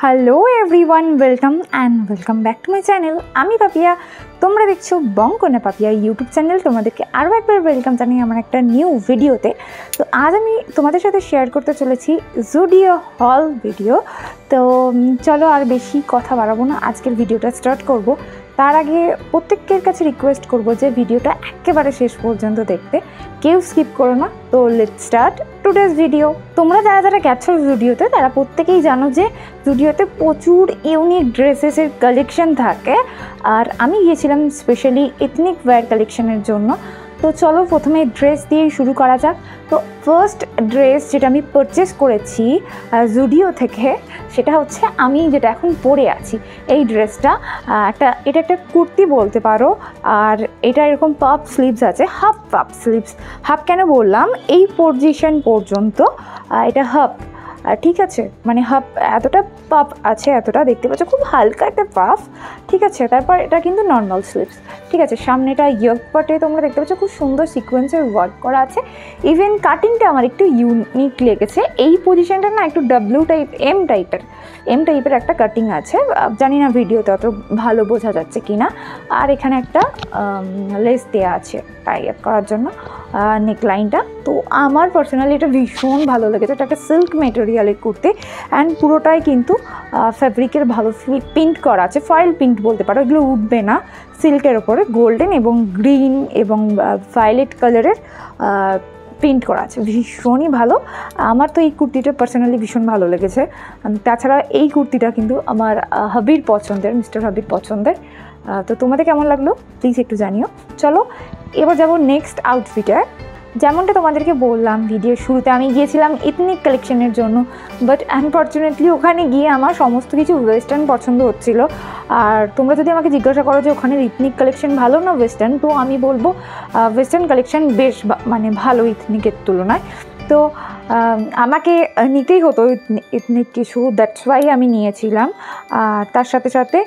Hello everyone, welcome back to my channel. আমি পাপিয়া, তোমরা দেখছো বঙ্কনা পাপিয়া ইউটিউব চ্যানেল। তোমাদেরকে আরও একবার ওয়েলকাম জানাই আমার একটা নিউ ভিডিওতে। তো আজ আমি তোমাদের সাথে শেয়ার করতে চলেছি জুডিও হল ভিডিও। তো চলো আর বেশি কথা বাড়াবো না, আজকের ভিডিওটা স্টার্ট করব। তার আগে প্রত্যেকের কাছে রিকোয়েস্ট করব যে ভিডিওটা একেবারে শেষ পর্যন্ত দেখতে, কেউ স্কিপ করো না। তো লেটস স্টার্ট টুডেজ ভিডিও। তোমরা যারা গেছো জুডিওতে তারা প্রত্যেকেই জানো যে জুডিওতে প্রচুর ইউনিক ড্রেসেসের কালেকশন থাকে, আর আমি গিয়েছিলাম স্পেশালি এথনিক ওয়্যার কালেকশনের জন্য। তো চলো প্রথমে ড্রেস দিয়েই শুরু করা যাক। তো ফার্স্ট ড্রেস যেটা আমি পারচেস করেছি জুডিও থেকে, সেটা হচ্ছে আমি যেটা এখন পরে আছি এই ড্রেসটা। এটা একটা কুর্তি বলতে পারো, আর এটা এরকম পাফ স্লিভস আছে, হাফ পাফ স্লিভস। হাফ কেন বললাম, এই পজিশন পর্যন্ত এটা হাফ, ঠিক আছে, মানে হাফ এতটা পাফ আছে, এতটা দেখতে পাচ্ছ, খুব হালকা একটা পাফ, ঠিক আছে। তারপর এটা কিন্তু নর্মাল স্লিভস, ঠিক আছে। সামনেটা ইয়ক পার্টে তোমরা দেখতে পাচ্ছ খুব সুন্দর সিকোয়েন্সের ওয়ার্ক করা আছে। ইভেন কাটিংটা আমার একটু ইউনিক লেগেছে। এই পজিশনটা না একটু এম টাইপের একটা কাটিং আছে, জানি না ভিডিওতে অত ভালো বোঝা যাচ্ছে কি না। আর এখানে একটা লেস দেওয়া আছে টাই আপ করার জন্য নেকলাইনটা। তো আমার পার্সোনালি এটা ভীষণ ভালো লেগেছে। এটা একটা সিল্ক মেটেরিয়ালের কুর্তি, অ্যান্ড পুরোটাই কিন্তু ফ্যাব্রিকের ভালো প্রিন্ট করা আছে, ফয়েল প্রিন্ট বলতে পারো, এগুলো উঠবে না। সিল্কের ওপরে গোল্ডেন এবং গ্রিন এবং ভায়োলেট কালারের প্রিন্ট করা আছে, ভীষণই ভালো। আমার তো এই কুর্তিটা পার্সোনালি ভীষণ ভালো লেগেছে। তাছাড়া এই কুর্তিটা কিন্তু আমার হাবির পছন্দের, মিস্টার হাবির পছন্দের। তো তোমাদের কেমন লাগলো প্লিজ একটু জানিও। চলো এবার যাবো নেক্সট আউটফিটে। যেমনটা তোমাদেরকে বললাম ভিডিওর শুরুতে, আমি গিয়েছিলাম এথনিক কালেকশনের জন্য, বাট আনফর্চুনেটলি ওখানে গিয়ে আমার সমস্ত কিছু ওয়েস্টার্ন পছন্দ হচ্ছিলো। আর তোমরা যদি আমাকে জিজ্ঞাসা করো যে ওখানে এথনিক কালেকশন ভালো না ওয়েস্টার্ন, তো আমি বলবো ওয়েস্টার্ন কালেকশন বেশ মানে ভালো এথনিকের তুলনায়। তো আমাকে নিতেই হতো এথনিক কিছু, দ্যাটস ওয়াই আমি নিয়েছিলাম। আর তার সাথে সাথে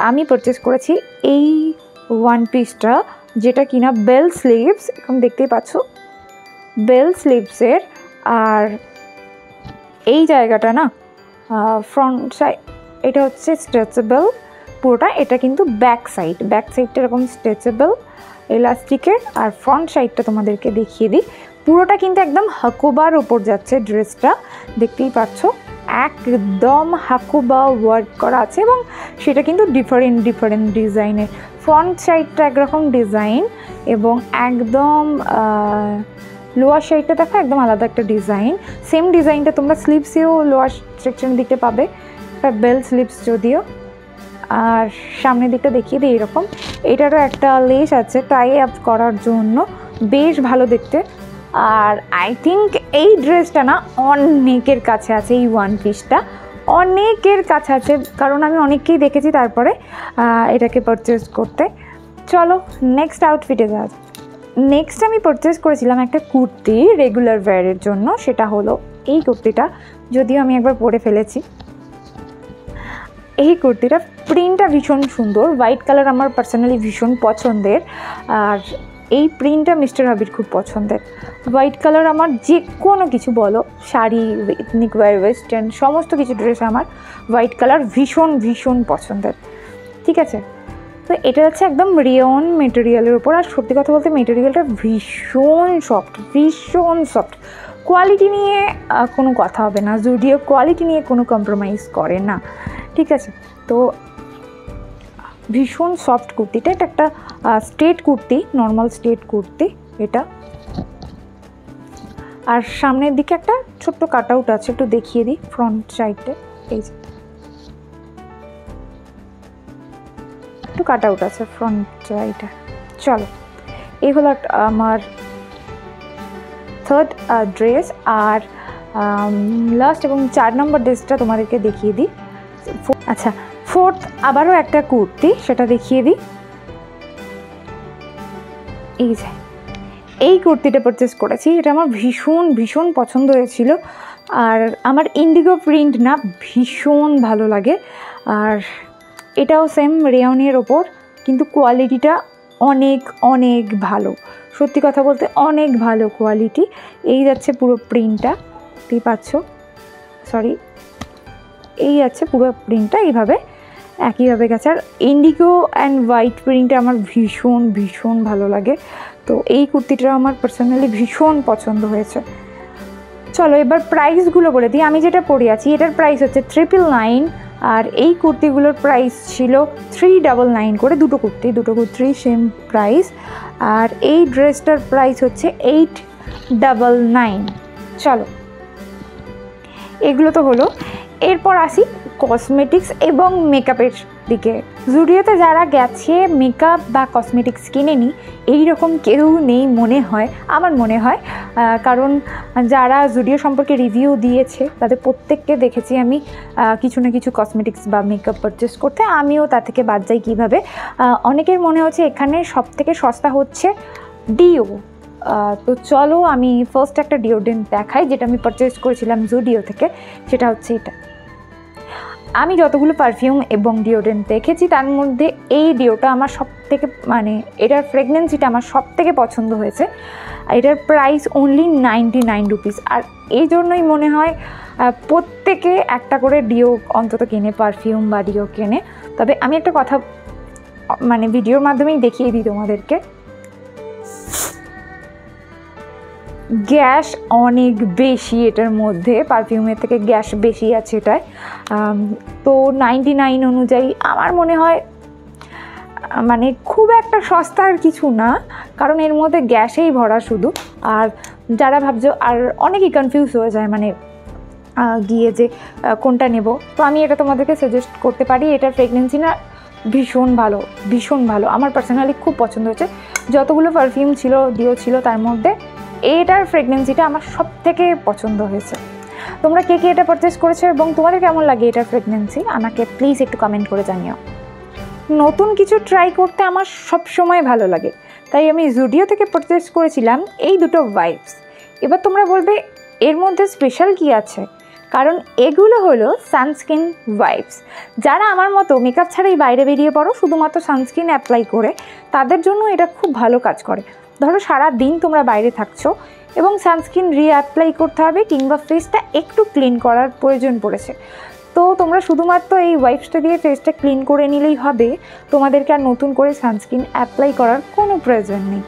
আমি পারচেস করেছি এই ওয়ান পিসটা, যেটা কিনা বেল স্লিভস, এখন দেখতেই পাচ্ছ বেল স্লিভসের। আর এই জায়গাটা না ফ্রন্ট সাইড, এটা হচ্ছে স্ট্রেচেবল পুরোটা। এটা কিন্তু ব্যাক সাইডটা এরকম স্ট্রেচেবল এলাস্টিকের। আর ফ্রন্ট সাইডটা তোমাদেরকে দেখিয়ে দিই, পুরোটা কিন্তু একদম হাকুবার ওপর যাচ্ছে ড্রেসটা, দেখতেই পাচ্ছ একদম হাকুবা ওয়ার্ক করা আছে, এবং সেটা কিন্তু ডিফারেন্ট ডিজাইনের। ফ্রন্ট সাইডটা একরকম ডিজাইন, এবং একদম লোয়ার সাইডটা দেখো একদম আলাদা একটা ডিজাইন। সেম ডিজাইনটা তোমরা স্লিভসেও লোয়ার সেকশনের দিকটা পাবে, বেল স্লিভস যদিও। আর সামনের দিকটা দেখিয়ে দিই এরকম, এটারও একটা লেস আছে টাই আপ করার জন্য, বেশ ভালো দেখতে। আর আই থিঙ্ক এই ড্রেসটা না অনেকের কাছে আছে, এই ওয়ান পিসটা অনেকের কাছে আছে, কারণ আমি অনেককেই দেখেছি তারপরে এটাকে পারচেস করতে। চলো নেক্সট আউটফিটে যাওয়া যায়। নেক্সট আমি পারচেস করেছিলাম একটা কুর্তি রেগুলার ওয়্যারের জন্য, সেটা হলো এই কুর্তিটা, যদিও আমি একবার পরে ফেলেছি। এই কুর্তিটা প্রিন্টটা ভীষণ সুন্দর, হোয়াইট কালার আমার পার্সোনালি ভীষণ পছন্দের। আর এই প্রিন্টটা মিস্টার হাবির খুব পছন্দের। হোয়াইট কালার আমার যে কোনো কিছু বলো, শাড়ি, এথনিক ওয়্যার, ওয়েস্টার্ন, সমস্ত কিছু ড্রেস আমার হোয়াইট কালার ভীষণ পছন্দের, ঠিক আছে। তো এটা হচ্ছে একদম রেয়ন মেটেরিয়ালের উপর। আর সত্যি কথা বলতে মেটেরিয়ালটা ভীষণ সফট। কোয়ালিটি নিয়ে কোনো কথা হবে না, জুডিও কোয়ালিটি নিয়ে কোনো কম্প্রোমাইজ করে না, ঠিক আছে। তো ভীষণ সফট কুর্তিটা, এটা একটা straight kurti, normal straight kurti এটা। আর সামনের দিকে একটা ছোট্ট কাট আউট আছে, একটু দেখিয়ে দিই ফ্রন্ট সাইডে, এই যে একটু কাট আউট আছে ফ্রন্ট সাইডে। চলো এই হলো আমার থার্ড ড্রেস। আর লাস্ট এবং 4 নম্বর ড্রেসটা তোমাদেরকে দেখিয়ে দিই। আচ্ছা, ফোর্থ আবারও একটা কুর্তি, সেটা দেখিয়ে দিই। এই যে এই কুর্তিটা পারচেস করেছি, এটা আমার ভীষণ পছন্দ হয়েছিল। আর আমার ইন্ডিগো প্রিন্ট না ভীষণ ভালো লাগে। আর এটাও সেম রেয়নের ওপর, কিন্তু কোয়ালিটিটা অনেক ভালো, সত্যি কথা বলতে অনেক ভালো কোয়ালিটি। এই যাচ্ছে পুরো প্রিন্টটা, দেখতেই পাচ্ছ, সরি এই আছে পুরো প্রিন্টটা এইভাবে একইভাবে গেছে। আর ইন্ডিগো অ্যান্ড হোয়াইট প্রিন্টটা আমার ভীষণ ভীষণ ভালো লাগে, তো এই কুর্তিটা আমার পার্সোনালি ভীষণ পছন্দ হয়েছে। চলো এবার প্রাইসগুলো বলে দিই। আমি যেটা পরে আছি এটার প্রাইস হচ্ছে 999, আর এই কুর্তিগুলোর প্রাইস ছিল 399 করে। দুটো কুর্তি সেম প্রাইস। আর এই ড্রেসটার প্রাইস হচ্ছে 899। চলো এগুলো তো হলো, এরপর আসি কসমেটিক্স এবং মেকআপের দিকে। জুডিওতে যারা গেছে মেকআপ বা কসমেটিক্স কিনেনি এইরকম কেউ নেই মনে হয়, আমার মনে হয়, কারণ যারা জুডিও সম্পর্কে রিভিউ দিয়েছে তাদের প্রত্যেককে দেখেছি আমি কিছু না কিছু কসমেটিক্স বা মেকআপ পারচেস করতে, আমিও তা থেকে বাদ যাই কীভাবে। অনেকের মনে হচ্ছে এখানে সবথেকে সস্তা হচ্ছে ডিও। তো চলো আমি ফার্স্ট একটা ডিওড্রেন্ট দেখাই যেটা আমি পারচেস করেছিলাম জুডিও থেকে, সেটা হচ্ছে এটা। আমি যতগুলো পারফিউম এবং ডিওড্রেন্ট দেখেছি তার মধ্যে এই ডিওটা আমার সবথেকে মানে এটার ফ্রেগনেন্সিটা আমার সবথেকে পছন্দ হয়েছে। এটার প্রাইস অনলি 99 রুপিস। আর এই জন্যই মনে হয় প্রত্যেকে একটা করে ডিও অন্তত কেনে, পারফিউম বা ডিও কেনে। তবে আমি একটা কথা মানে ভিডিওর মাধ্যমেই দেখিয়ে দিই তোমাদেরকে, গ্যাস অনেক বেশি এটার মধ্যে, পারফিউমের থেকে গ্যাস বেশি আছে এটায়। তো 99 অনুযায়ী আমার মনে হয় মানে খুব একটা সস্তার কিছু না, কারণ এর মধ্যে গ্যাসেই ভরা শুধু। আর যারা ভাবছো, আর অনেকেই কনফিউজ হয়ে যায় মানে গিয়ে যে কোনটা নেব, তো আমি এটা তোমাদেরকে সাজেস্ট করতে পারি। এটার ফ্রেগনেন্সি না ভীষণ ভালো, ভীষণ ভালো, আমার পার্সোনালি খুব পছন্দ হয়েছে। যতগুলো পারফিউম ছিল ডিও ছিল তার মধ্যে এটার ফ্রেগনেন্সিটা আমার সব থেকে পছন্দ হয়েছে। তোমরা কে কে এটা পারচেস করেছো এবং তোমাদের কেমন লাগে এটার ফ্রেগনেন্সি আমাকে প্লিজ একটু কমেন্ট করে জানিও। নতুন কিছু ট্রাই করতে আমার সব সময় ভালো লাগে, তাই আমি জুডিও থেকে পারচেস করেছিলাম এই দুটো ওয়াইপস। এবার তোমরা বলবে এর মধ্যে স্পেশাল কি আছে, কারণ এগুলো হলো সানস্ক্রিন ওয়াইপস। যারা আমার মতো মেকআপ ছাড়াই বাইরে বেরিয়ে পড়ো শুধুমাত্র সানস্ক্রিন অ্যাপ্লাই করে, তাদের জন্য এটা খুব ভালো কাজ করে। ধরো সারা দিন তোমরা বাইরে থাকছো এবং সানস্ক্রিন রিঅ্যাপ্লাই করতে হবে কিংবা ফেসটা একটু ক্লিন করার প্রয়োজন পড়েছে, তো তোমরা শুধুমাত্র এই ওয়াইপসটা দিয়ে ফেসটা ক্লিন করে নিলেই হবে, তোমাদেরকে আর নতুন করে সানস্ক্রিন অ্যাপ্লাই করার কোনো প্রয়োজন নেই।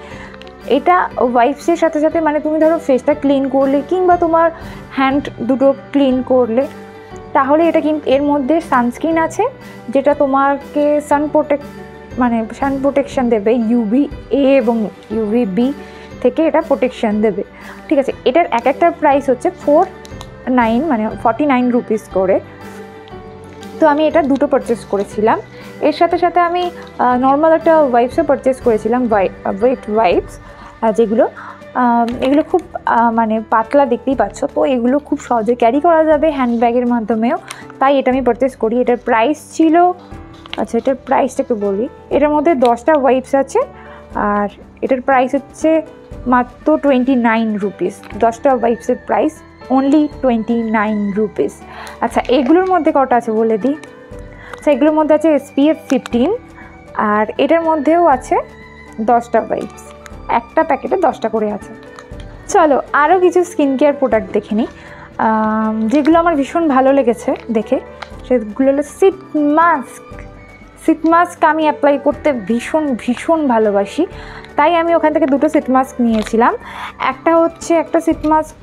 এটা ওয়াইপসের সাথে সাথে মানে তুমি ধরো ফেসটা ক্লিন করলে কিংবা তোমার হ্যান্ড দুটো ক্লিন করলে, তাহলে এটা কিন্তু এর মধ্যে সানস্ক্রিন আছে যেটা তোমাকে সান প্রোটেকশন দেবে, UVA এবং UVB থেকে এটা প্রোটেকশন দেবে। ঠিক আছে, এটার এক একটা প্রাইস হচ্ছে 49 রুপিস করে। তো আমি এটা দুটো পারচেস করেছিলাম। এর সাথে সাথে আমি নর্মাল একটা ওয়াইপসও পারচেস করেছিলাম, ওয়েট ওয়াইপস, যেগুলো এগুলো খুব মানে পাতলা দেখতেই পাচ্ছ, তো এগুলো খুব সহজে ক্যারি করা যাবে হ্যান্ডব্যাগের মাধ্যমেও, তাই এটা আমি পারচেস করি। এটার প্রাইস ছিল, আচ্ছা এটার প্রাইসটা একটু বলি, এটার মধ্যে 10টা ওয়াইপস আছে আর এটার প্রাইস হচ্ছে মাত্র 29 রুপিস। 10টা ওয়াইপসের প্রাইস অনলি 29 রুপিস। আচ্ছা এগুলোর মধ্যে কটা আছে বলে দিই। আচ্ছা এগুলোর মধ্যে আছে SPF 15 আর এটার মধ্যেও আছে 10টা ওয়াইপস, একটা প্যাকেটে 10টা করে আছে। চলো আরও কিছু স্কিন কেয়ার প্রোডাক্ট দেখে নিই যেগুলো আমার ভীষণ ভালো লেগেছে দেখে। সেগুলো হলো সিট মাস্ক আমি অ্যাপ্লাই করতে ভীষণ ভীষণ ভালোবাসি, তাই আমি ওখান থেকে দুটো সিট মাস্ক নিয়েছিলাম। একটা সিট মাস্ক,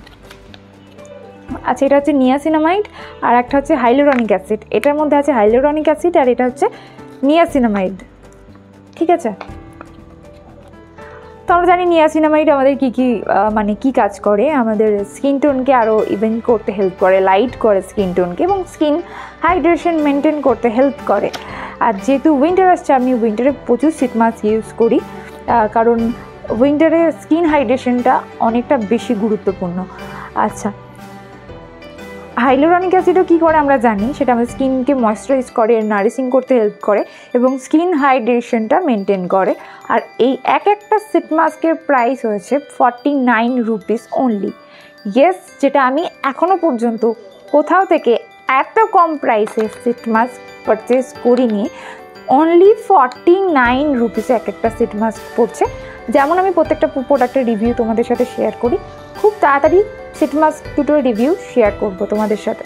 আচ্ছা এটা হচ্ছে নিয়াসিনামাইড আর একটা হচ্ছে হাইলোরনিক অ্যাসিড। এটার মধ্যে আছে হাইলোরনিক অ্যাসিড আর এটা হচ্ছে নিয়াসিনামাইড। ঠিক আছে, তো আমরা জানি নিয়াসিনামাইড আমাদের কী কাজ করে, আমাদের স্কিন টোনকে আরও ইভেন করতে হেল্প করে, লাইট করে স্কিন টোনকে এবং স্কিন হাইড্রেশন মেনটেন করতে হেল্প করে। আর যেহেতু উইন্টার আসছে আমি উইন্টারে প্রচুর সিট মাস্ক ইউজ করি, কারণ উইন্টারে স্কিন হাইড্রেশনটা অনেকটা বেশি গুরুত্বপূর্ণ। আচ্ছা হাইলোরনিক অ্যাসিডও কী করে আমরা জানি, সেটা আমাদের স্কিনকে ময়েশ্চারাইজ করে, নারিশিং করতে হেল্প করে এবং স্কিন হাইড্রেশনটা মেনটেন করে। আর এই একটা সিট মাস্কের প্রাইস হয়েছে 49 রুপিস অনলি। ইয়েস, যেটা আমি এখনও পর্যন্ত কোথাও থেকে এত কম প্রাইসে সিট মাস্ক পারচেস করিনি। অনলি 49 রুপিসে একটা সিট মাস্ক পড়ছে। যেমন আমি প্রত্যেকটা প্রোডাক্টের রিভিউ তোমাদের সাথে শেয়ার করি, খুব তাড়াতাড়ি সিট মাস্ক দুটোর রিভিউ শেয়ার করব তোমাদের সাথে।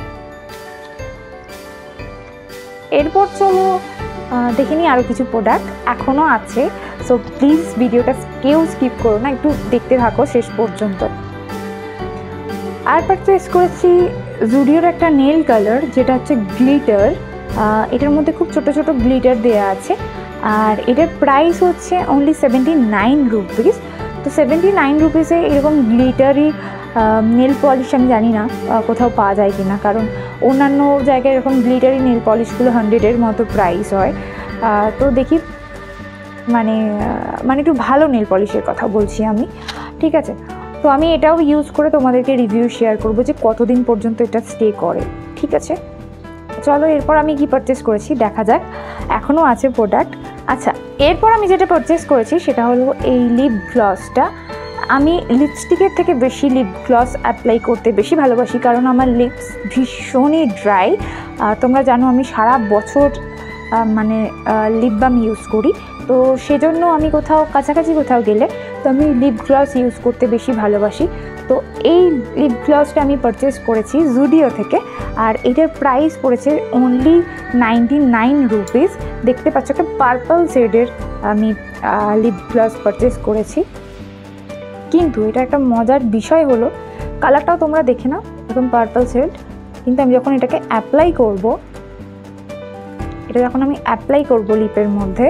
এরপর চলো দেখে নিই আরও কিছু প্রোডাক্ট এখনও আছে। সো প্লিজ ভিডিওটা কেউ স্কিপ করো না, একটু দেখতে থাকো শেষ পর্যন্ত। আর পারচেস করেছি জুডিওর একটা নেল কালার, যেটা হচ্ছে গ্লিটার। এটার মধ্যে খুব ছোট ছোট গ্লিটার দেওয়া আছে, আর এটার প্রাইস হচ্ছে অনলি 79 রুপিস। তো 79 রুপিসে এরকম গ্লিটারি নেল পলিশ আমি জানি না কোথাও পাওয়া যায় কি না, কারণ অন্যান্য জায়গায় এরকম গ্লিটারি নেল পলিশগুলো 100-এর মতো প্রাইস হয়। তো দেখি মানে একটু ভালো নেল পলিশের কথা বলছি আমি, ঠিক আছে। তো আমি এটাও ইউজ করে তোমাদেরকে রিভিউ শেয়ার করবো যে কতদিন পর্যন্ত এটা স্টে করে, ঠিক আছে। চলো এরপর আমি কি পারচেস করেছি দেখা যাক, এখনও আছে প্রোডাক্ট। আচ্ছা, এরপর আমি যেটা পারচেস করেছি সেটা হলো এই লিপ গ্লসটা। আমি লিপস্টিকের থেকে বেশি লিপ গ্লস অ্যাপ্লাই করতে বেশি ভালোবাসি, কারণ আমার লিপস ভীষণই ড্রাই। তোমরা জানো আমি সারা বছর মানে লিপ বাম ইউজ করি, তো সেজন্য আমি কাছাকাছি কোথাও গেলে তো আমি লিপ গ্লস ইউজ করতে বেশি ভালোবাসি। তো এই লিপ গ্লসটা আমি পারচেস করেছি জুডিও থেকে, আর এটার প্রাইস পড়েছে অনলি 99 রুপিস। দেখতে পাচ্ছ একটা পার্পল শেডের আমি লিপ গ্লস পারচেস করেছি, কিন্তু এটা একটা মজার বিষয় হলো কালারটাও তোমরা দেখে নাও, একদম পার্পল শেড। কিন্তু আমি যখন এটাকে অ্যাপ্লাই করব, লিপের মধ্যে,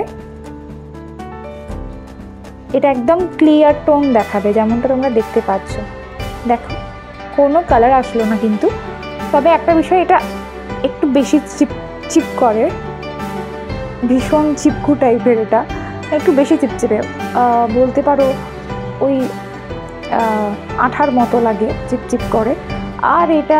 এটা একদম ক্লিয়ার টোন দেখাবে, যেমনটা তোমরা দেখতে পাচ্ছ। দেখো কোনো কালার আসলো না কিন্তু, তবে একটা বিষয় এটা একটু বেশি চিপ করে, ভীষণ চিপকু টাইপের, এটা একটু বেশি চিপচিপে বলতে পারো, ওই আঠার মতো লাগে, চিপচিপ করে। আর এটা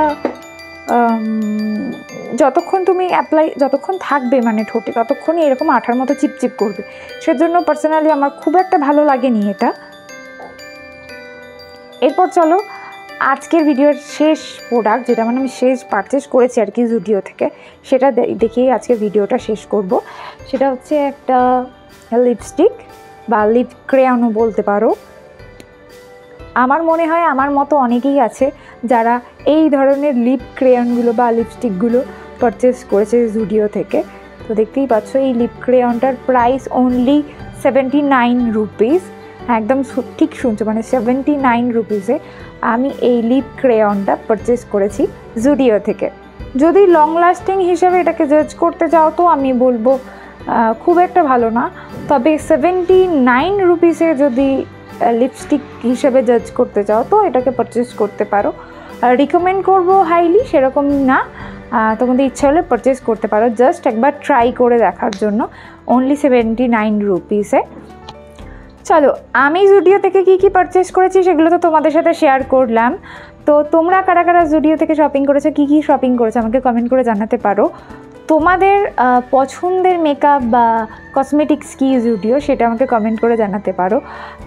যতক্ষণ থাকবে মানে ঠোঁটে, ততক্ষণই এরকম আঠার মতো চিপচিপ করবে। সেজন্য পার্সোনালি আমার খুব একটা ভালো লাগেনি এটা। এরপর চলো আজকের ভিডিওর শেষ প্রোডাক্ট, যেটা মানে আমি শেষ পারচেস করেছি আর কি জুডিও থেকে, সেটা দেখেই আজকের ভিডিওটা শেষ করব। সেটা হচ্ছে একটা লিপস্টিক বা লিপ ক্রেয়নও বলতে পারো। আমার মনে হয় আমার মতো অনেকেই আছে যারা এই ধরনের লিপ ক্রেয়নগুলো বা লিপস্টিকগুলো পারচেস করেছে জুডিও থেকে। তো দেখতেই পাচ্ছ এই লিপ ক্রেয়নটার প্রাইস অনলি 79 রুপিস। একদম ঠিক শুনছো, মানে 79 রুপিসে আমি এই লিপ ক্রেয়নটা পারচেস করেছি জুডিও থেকে। যদি লং লাস্টিং হিসেবে এটাকে জাজ করতে চাও তো আমি বলবো খুব একটা ভালো না, তবে 79 রুপিসে যদি লিপস্টিক হিসেবে জাজ করতে চাও তো এটাকে পারচেস করতে পারো। রিকমেন্ড করবো হাইলি সেরকম না, তোমাদের ইচ্ছা হলে পারচেস করতে পারো, জাস্ট একবার ট্রাই করে দেখার জন্য। অনলি 79 রুপিসে। চলো আমি জুডিও থেকে কী পারচেস করেছি সেগুলো তো তোমাদের সাথে শেয়ার করলাম। তো তোমরা কারা কারা জুডিও থেকে শপিং করেছো, কী শপিং করেছো আমাকে কমেন্ট করে জানাতে পারো। তোমাদের পছন্দের মেকআপ বা কসমেটিক্স কি জুডিও, সেটা আমাকে কমেন্ট করে জানাতে পারো।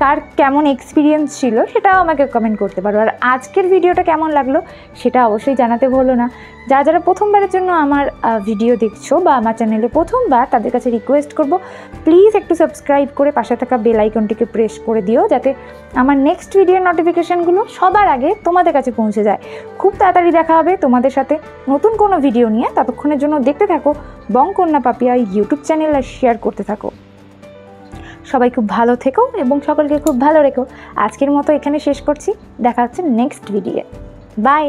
তার কেমন এক্সপিরিয়েন্স ছিল সেটাও আমাকে কমেন্ট করতে পারো। আর আজকের ভিডিওটা কেমন লাগলো সেটা অবশ্যই জানাতে ভুলো না। যারা প্রথমবারের জন্য আমার ভিডিও দেখছো বা আমার চ্যানেলে প্রথমবার, তাদের কাছে রিকোয়েস্ট করব প্লিজ একটু সাবস্ক্রাইব করে পাশে থাকা বেল আইকনটিকে প্রেস করে দিও, যাতে আমার নেক্সট ভিডিওর নোটিফিকেশানগুলো সবার আগে তোমাদের কাছে পৌঁছে যায়। খুব তাড়াতাড়ি দেখা হবে তোমাদের সাথে নতুন কোনো ভিডিও নিয়ে। ততক্ষণের জন্য দেখতে থাকো বংকন্যা পাপিয়া ইউটিউব চ্যানেল আর শেয়ার করতে থাকো। সবাই খুব ভালো থেকো এবং সকলকে খুব ভালো রেখো। আজকের মতো এখানে শেষ করছি, দেখা হচ্ছে নেক্সট ভিডিও। বাই।